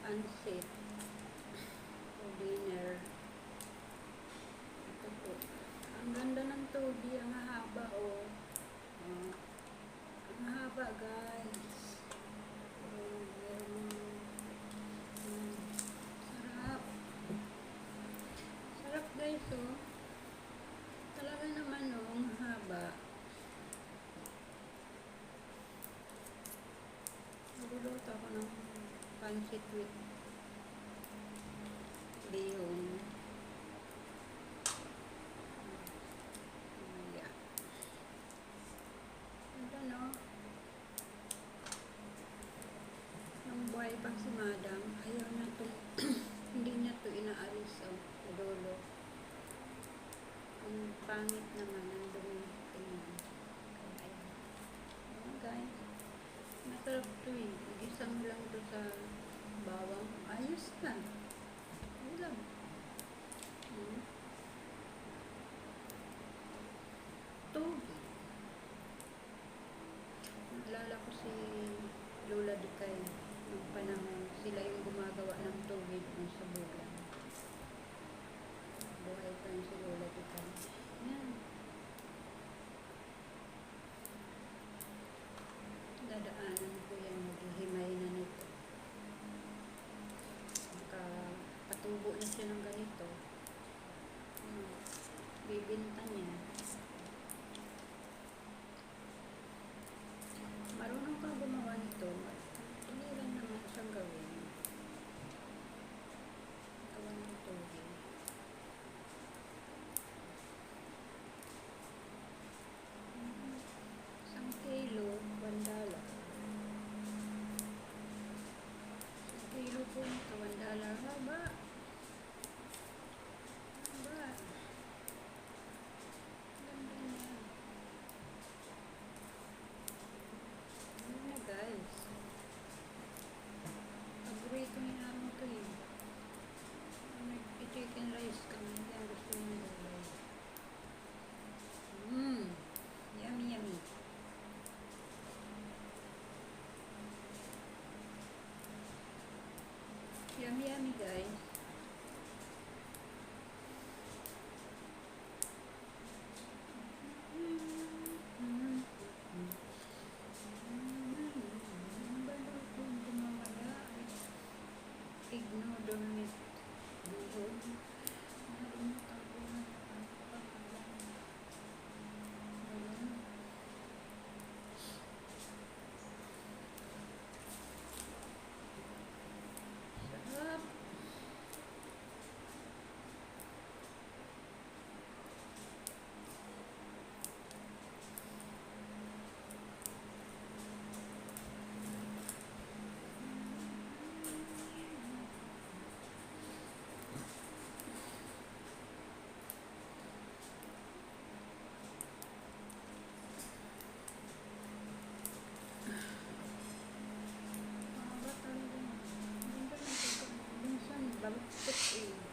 pansit o dinner. Ito po. Ang ganda ng togi, ang haba oh. Ang haba guys. Sarap. Sarap guys oh. Talaga naman oh, ang haba. Nagluluto ako ng pansit with bihon. Yeah. Ito no. Nung buhay pang si madam, ayaw na ito. Hindi niya ito inaalis ang dulo. Ang pangit naman ang dumi. Tingnan. Ayan guys. Masarap ito eh. Isa mo lang ito sa bawang. Ayos na. Alam. Togi. Naalala ko si Lola Dikay. Nung panahon, sila yung gumagawa ng togi doon sa bulan. Buhay pa yung si Lola Dikay. Yan. Dadaanan ko yan. Maghihimay na nito. Patubo na siya ng ganito. Bibinta niya. Marunong ka gumawa nito. Tuliran naman siyang gawin. Gawa ng togi. Isang kilo, $1. Isang kilo po ito, $1. Haba. Haba. Ganda niya. Ano na guys. Paborito ni Amo ito eh. Nag-chicken rice kami. Yan gusto niya gulay. Yummy yummy. Yummy yummy guys. Ignore with bihon. Sarap. Minsan, baluktot eh.